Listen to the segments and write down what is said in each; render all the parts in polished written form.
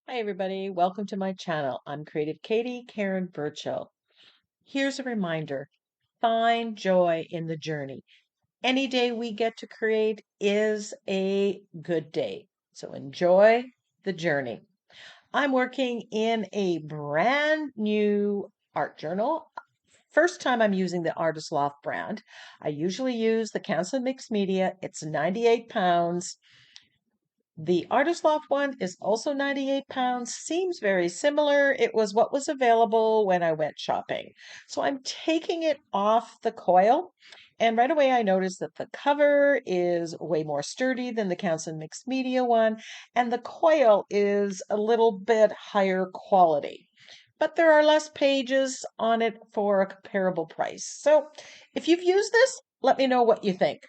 Hi, everybody. Welcome to my channel. I'm Creative Katie Karen Burchill. Here's a reminder. Find joy in the journey. Any day we get to create is a good day. So enjoy the journey. I'm working in a brand new art journal. First time I'm using the Artist Loft brand. I usually use the Canson Mixed Media. It's 98 pounds. The Artist Loft one is also 98 pounds, seems very similar. It was what was available when I went shopping. So I'm taking it off the coil, and right away I noticed that the cover is way more sturdy than the Canson Mixed Media one, and the coil is a little bit higher quality. But there are less pages on it for a comparable price. So if you've used this, let me know what you think.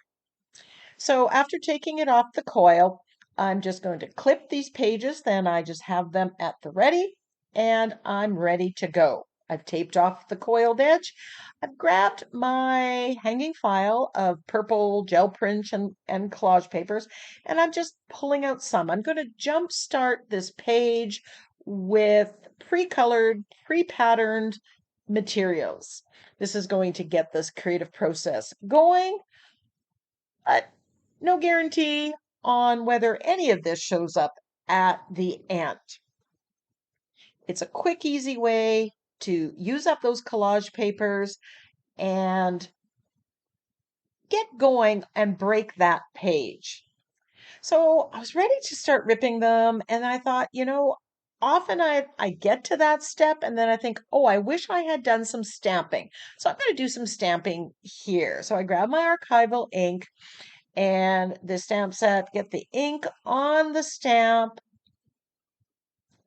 So after taking it off the coil, I'm just going to clip these pages. Then I just have them at the ready and I'm ready to go. I've taped off the coiled edge. I've grabbed my hanging file of purple gel print and collage papers, and I'm just pulling out some. I'm going to jump start this page with pre-colored, pre-patterned materials. This is going to get this creative process going. But no guarantee on whether any of this shows up at the end. It's a quick, easy way to use up those collage papers and get going and break that page. So I was ready to start ripping them, and I thought, often I get to that step and then I think, oh, I wish I had done some stamping. So I'm going to do some stamping here. So I grabbed my archival ink and the stamp set, get the ink on the stamp.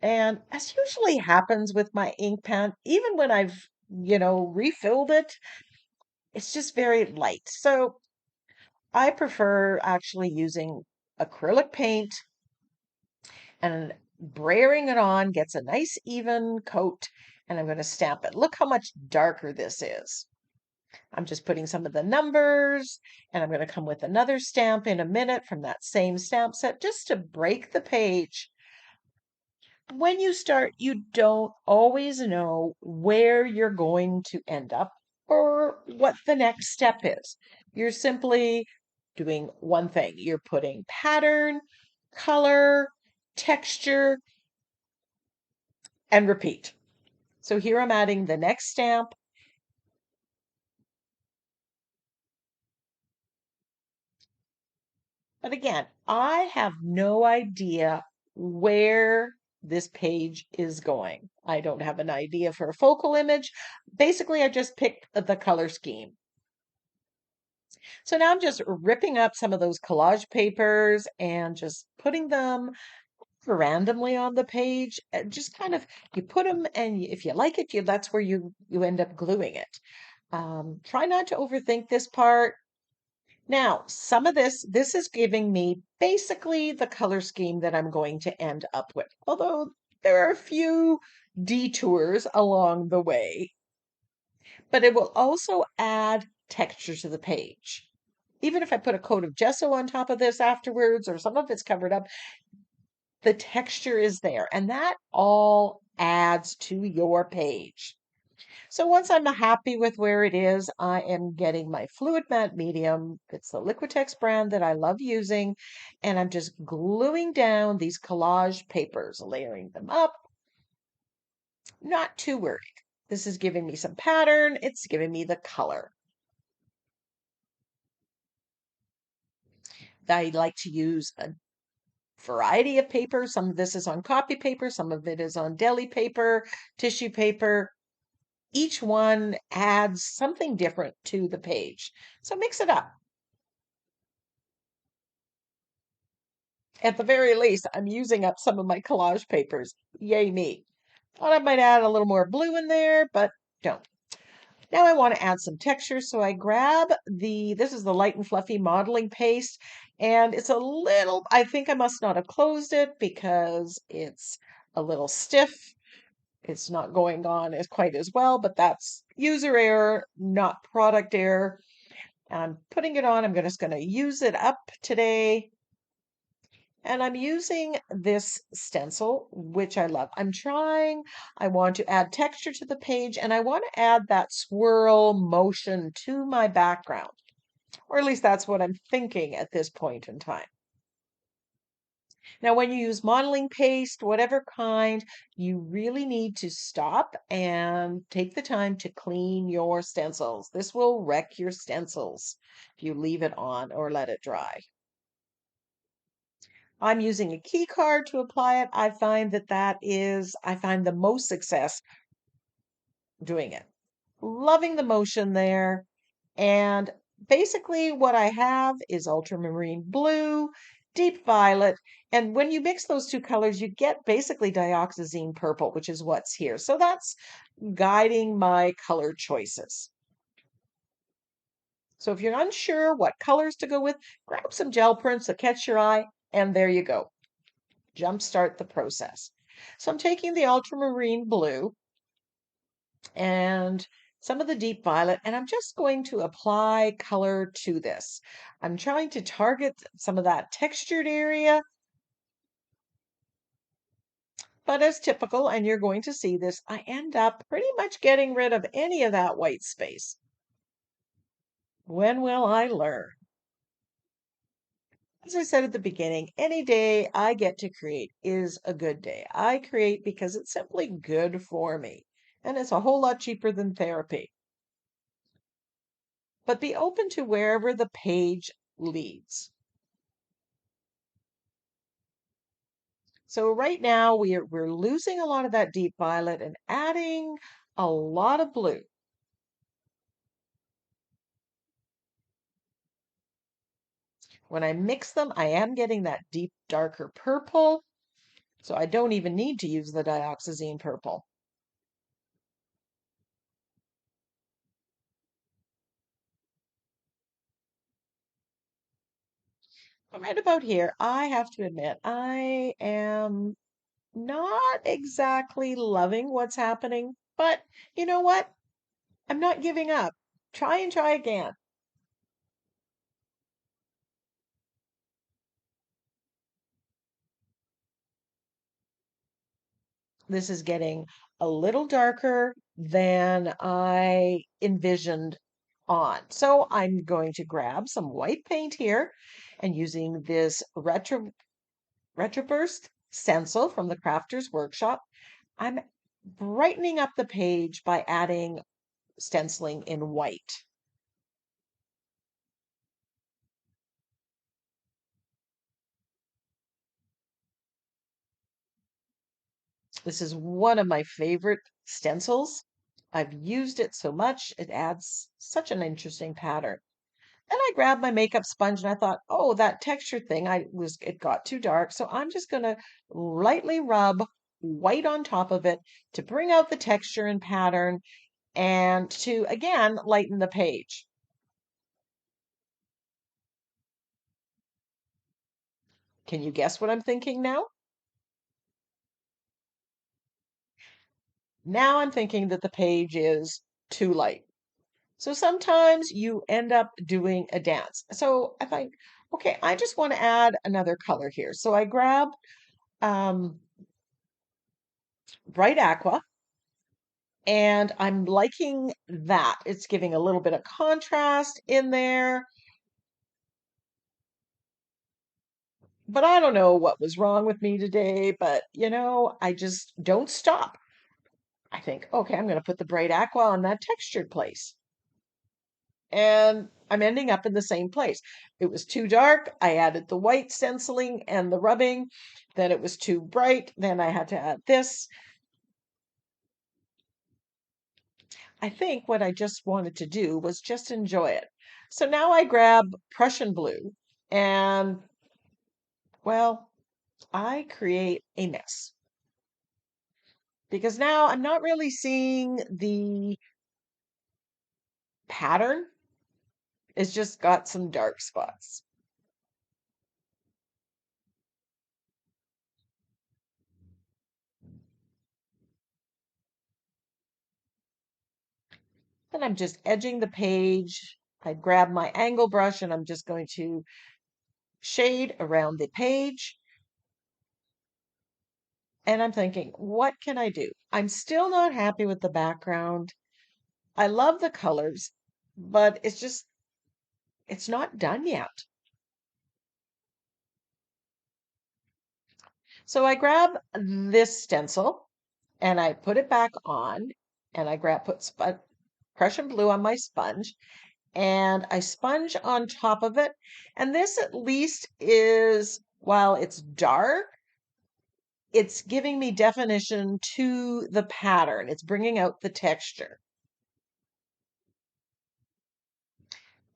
And as usually happens with my ink pen, even when I've, refilled it, it's just very light. So I prefer actually using acrylic paint and brayering it on gets a nice even coat, and I'm going to stamp it. Look how much darker this is. I'm just putting some of the numbers, and I'm going to come with another stamp in a minute from that same stamp set just to break the page. When you start, you don't always know where you're going to end up or what the next step is. You're simply doing one thing. You're putting pattern, color, texture, and repeat. So here I'm adding the next stamp. But again, I have no idea where this page is going. I don't have an idea for a focal image. Basically, I just picked the color scheme. So now I'm just ripping up some of those collage papers and just putting them randomly on the page. Just kind of, you put them, and if you like it, that's where you end up gluing it. Try not to overthink this part. Now, some of this is giving me basically the color scheme that I'm going to end up with, although there are a few detours along the way, but it will also add texture to the page. Even if I put a coat of gesso on top of this afterwards, or some of it's covered up, the texture is there, and that all adds to your page. So once I'm happy with where it is, I am getting my fluid matte medium. It's the Liquitex brand that I love using, and I'm just gluing down these collage papers, layering them up. Not too worried. This is giving me some pattern. It's giving me the color. I like to use a variety of paper. Some of this is on copy paper, some of it is on deli paper, tissue paper. Each one adds something different to the page. So mix it up. At the very least, I'm using up some of my collage papers. Yay me. Thought I might add a little more blue in there, but don't. Now I want to add some texture, so I grab this is the Light and Fluffy modeling paste, and it's a little, I think I must not have closed it because it's a little stiff. It's not going on as quite as well, but that's user error, not product error. And I'm putting it on. I'm just going to use it up today. And I'm using this stencil, which I love. I want to add texture to the page and I want to add that swirl motion to my background. Or at least that's what I'm thinking at this point in time. Now, when you use modeling paste, whatever kind, you really need to stop and take the time to clean your stencils. This will wreck your stencils if you leave it on or let it dry. I'm using a key card to apply it. I find the most success doing it. Loving the motion there. And basically, what I have is ultramarine blue, deep violet. And when you mix those two colors, you get basically dioxazine purple, which is what's here. So that's guiding my color choices. So if you're unsure what colors to go with, grab some gel prints that catch your eye, and there you go. Jumpstart the process. So I'm taking the ultramarine blue and some of the deep violet, and I'm just going to apply color to this. I'm trying to target some of that textured area, but as typical, and you're going to see this, I end up pretty much getting rid of any of that white space. When will I learn? As I said at the beginning, any day I get to create is a good day. I create because it's simply good for me, and it's a whole lot cheaper than therapy. But be open to wherever the page leads. So right now we're losing a lot of that deep violet and adding a lot of blue. When I mix them, I am getting that deep, darker purple. So I don't even need to use the dioxazine purple. But right about here, I have to admit, I am not exactly loving what's happening, but you know what? I'm not giving up. Try and try again. This is getting a little darker than I envisioned on. So I'm going to grab some white paint here and using this Retroburst stencil from the Crafter's Workshop, I'm brightening up the page by adding stenciling in white. This is one of my favorite stencils. I've used it so much, it adds such an interesting pattern. Then I grabbed my makeup sponge and I thought, oh, that texture thing, it got too dark. So I'm just going to lightly rub white on top of it to bring out the texture and pattern and to, again, lighten the page. Can you guess what I'm thinking now? Now I'm thinking that the page is too light. So sometimes you end up doing a dance. So I think, okay, I just want to add another color here. So I grab um, bright aqua and I'm liking that. It's giving a little bit of contrast in there. But I don't know what was wrong with me today, but I just don't stop. I think, okay, I'm going to put the bright aqua on that textured place. And I'm ending up in the same place. It was too dark. I added the white stenciling and the rubbing. Then it was too bright. Then I had to add this. I think what I just wanted to do was just enjoy it. So now I grab Prussian blue and, well, I create a mess because now I'm not really seeing the pattern. It's just got some dark spots. Then I'm just edging the page. I grab my angle brush and I'm just going to shade around the page. And I'm thinking, what can I do? I'm still not happy with the background. I love the colors, but it's not done yet. So I grab this stencil and I put it back on and put Prussian blue on my sponge and I sponge on top of it. And this at least is, while it's dark, it's giving me definition to the pattern. It's bringing out the texture.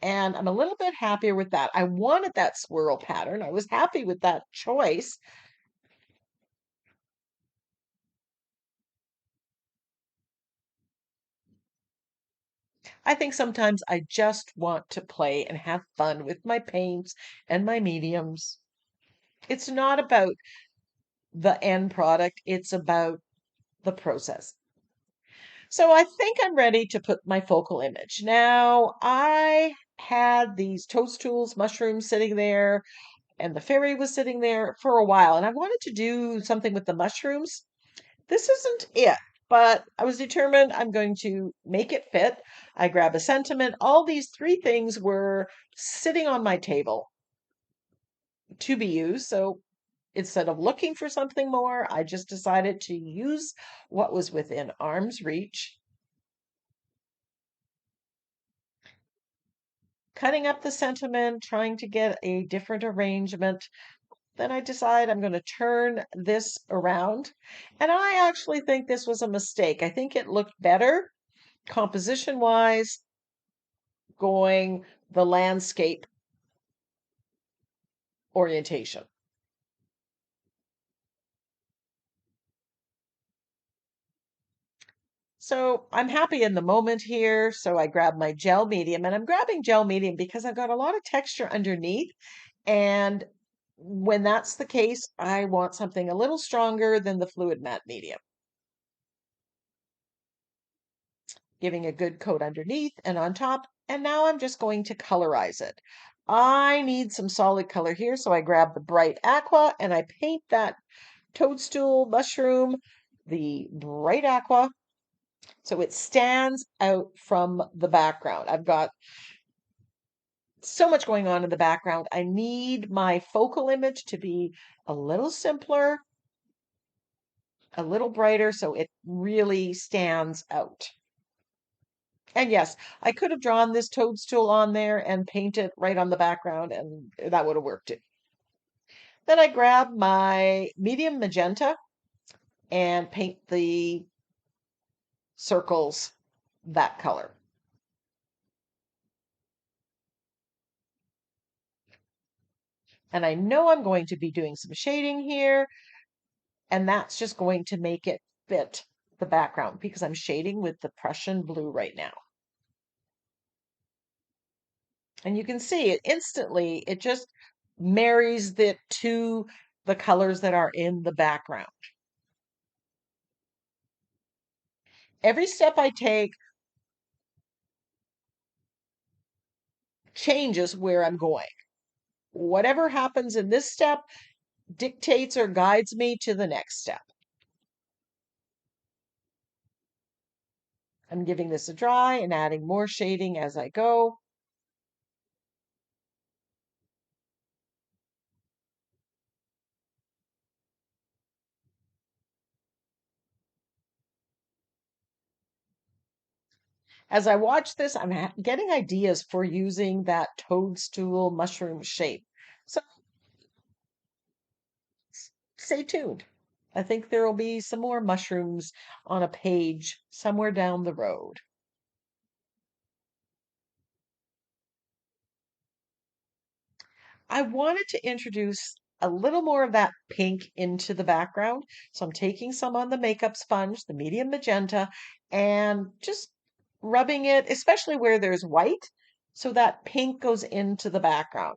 And I'm a little bit happier with that. I wanted that swirl pattern. I was happy with that choice. I think sometimes I just want to play and have fun with my paints and my mediums. It's not about the end product, it's about the process. So I think I'm ready to put my focal image. Now, I had these toadstools, mushrooms sitting there, and the fairy was sitting there for a while, and I wanted to do something with the mushrooms. This isn't it, but I was determined I'm going to make it fit. I grab a sentiment. All these three things were sitting on my table to be used. So instead of looking for something more, I just decided to use what was within arm's reach. Cutting up the sentiment, trying to get a different arrangement. Then I decide I'm going to turn this around. And I actually think this was a mistake. I think it looked better composition wise going the landscape orientation. So I'm happy in the moment here. So I grab my gel medium and I'm grabbing gel medium because I've got a lot of texture underneath. And when that's the case, I want something a little stronger than the fluid matte medium. Giving a good coat underneath and on top. And now I'm just going to colorize it. I need some solid color here. So I grab the bright aqua and I paint that toadstool mushroom, the bright aqua, so it stands out from the background. I've got so much going on in the background. I need my focal image to be a little simpler, a little brighter, so it really stands out. And yes, I could have drawn this toadstool on there and paint it right on the background, and that would have worked too. Then I grab my medium magenta and paint the circles that color. And I know I'm going to be doing some shading here, and that's just going to make it fit the background because I'm shading with the Prussian blue right now. And you can see it instantly, it just marries it to the colors that are in the background. Every step I take changes where I'm going. Whatever happens in this step dictates or guides me to the next step. I'm giving this a dry and adding more shading as I go. As I watch this, I'm getting ideas for using that toadstool mushroom shape. So stay tuned. I think there will be some more mushrooms on a page somewhere down the road. I wanted to introduce a little more of that pink into the background. So I'm taking some on the makeup sponge, the medium magenta, and just rubbing it, especially where there's white, so that pink goes into the background.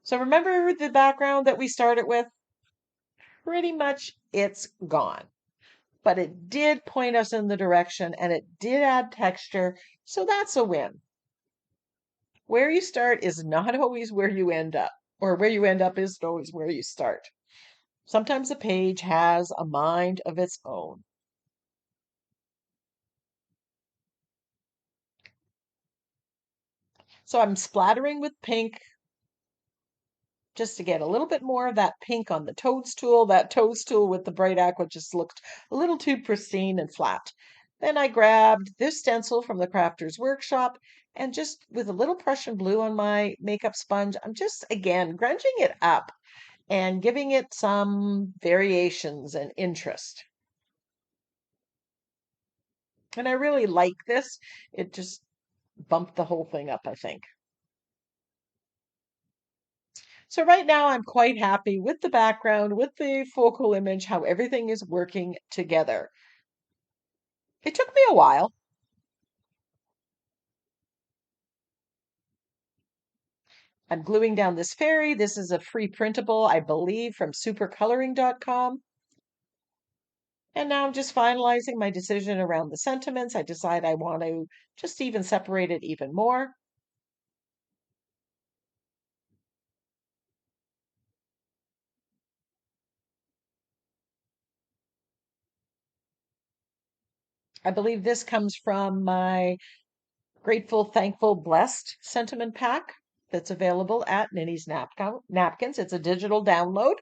So remember the background that we started with? Pretty much it's gone. But it did point us in the direction and it did add texture, so that's a win. Where you start is not always where you end up, or where you end up isn't always where you start. Sometimes a page has a mind of its own. So I'm splattering with pink just to get a little bit more of that pink on the toadstool. That toadstool with the bright aqua just looked a little too pristine and flat. Then I grabbed this stencil from the Crafter's Workshop and just with a little Prussian blue on my makeup sponge, I'm just again grunging it up and giving it some variations and interest. And I really like this. It just bumped the whole thing up, I think. So right now I'm quite happy with the background, with the focal image, how everything is working together. It took me a while. I'm gluing down this fairy. This is a free printable, I believe, from supercoloring.com. And now I'm just finalizing my decision around the sentiments. I decide I want to just even separate it even more. I believe this comes from my Grateful, Thankful, Blessed sentiment pack that's available at Ninny's Napkins. It's a digital download.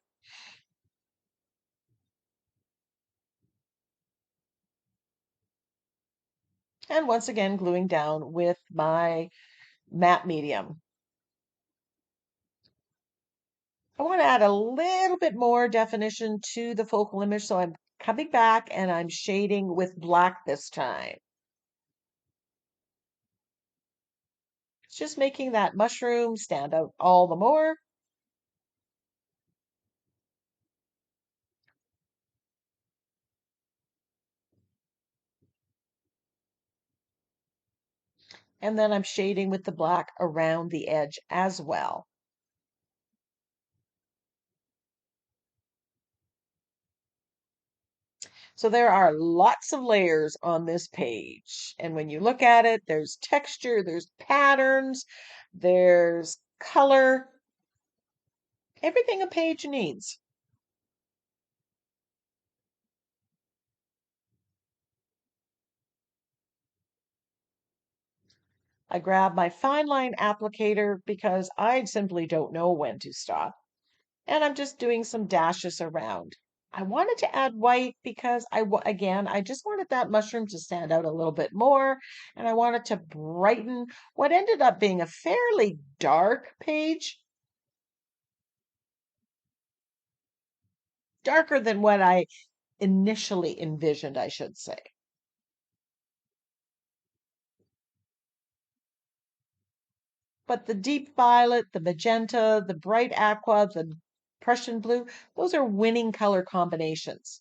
And once again, gluing down with my matte medium. I want to add a little bit more definition to the focal image, so I'm coming back and I'm shading with black this time. It's just making that mushroom stand out all the more. And then I'm shading with the black around the edge as well. So there are lots of layers on this page. And when you look at it, there's texture, there's patterns, there's color, everything a page needs. I grab my fine line applicator because I simply don't know when to stop. And I'm just doing some dashes around. I wanted to add white because again, I just wanted that mushroom to stand out a little bit more. And I wanted to brighten what ended up being a fairly dark page, darker than what I initially envisioned, I should say. But the deep violet, the magenta, the bright aqua, the Prussian blue, those are winning color combinations.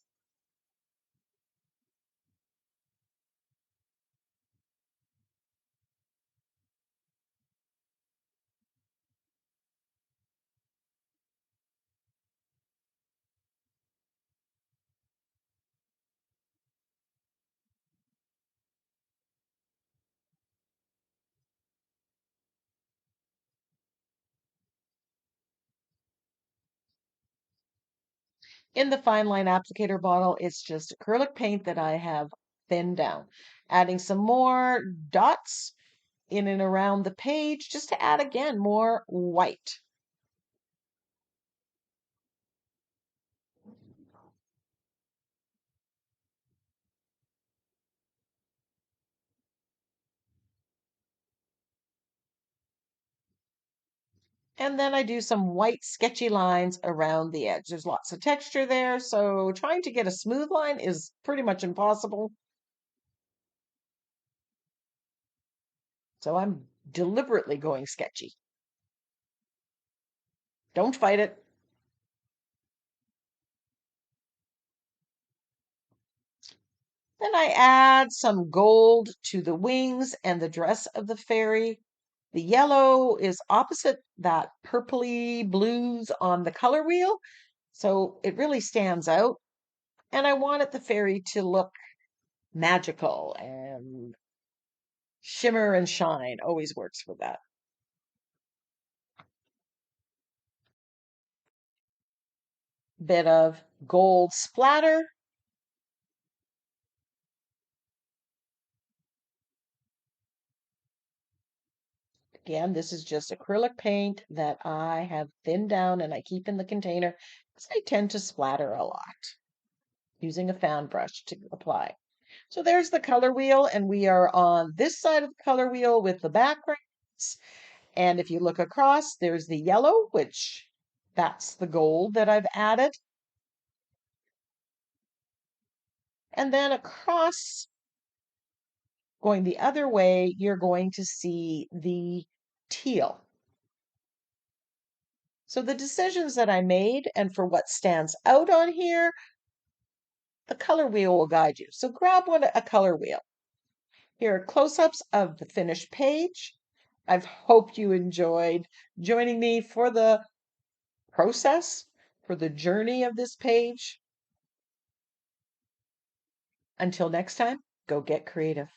In the fine line applicator bottle, it's just acrylic paint that I have thinned down. Adding some more dots in and around the page just to add again more white. And then I do some white sketchy lines around the edge. There's lots of texture there, so trying to get a smooth line is pretty much impossible. So I'm deliberately going sketchy. Don't fight it. Then I add some gold to the wings and the dress of the fairy. The yellow is opposite that purpley blues on the color wheel, so it really stands out. And I wanted the fairy to look magical and shimmer and shine. Always works for that. bit of gold splatter. Again, this is just acrylic paint that I have thinned down and I keep in the container because I tend to splatter a lot using a fan brush to apply. So there's the color wheel, and we are on this side of the color wheel with the backgrounds. And if you look across, there's the yellow, which that's the gold that I've added. And then across, going the other way, you're going to see the teal. So the decisions that I made and for what stands out on here, the color wheel will guide you. So grab a color wheel. Here are close-ups of the finished page. I hope you enjoyed joining me for the process, for the journey of this page. Until next time, go get creative.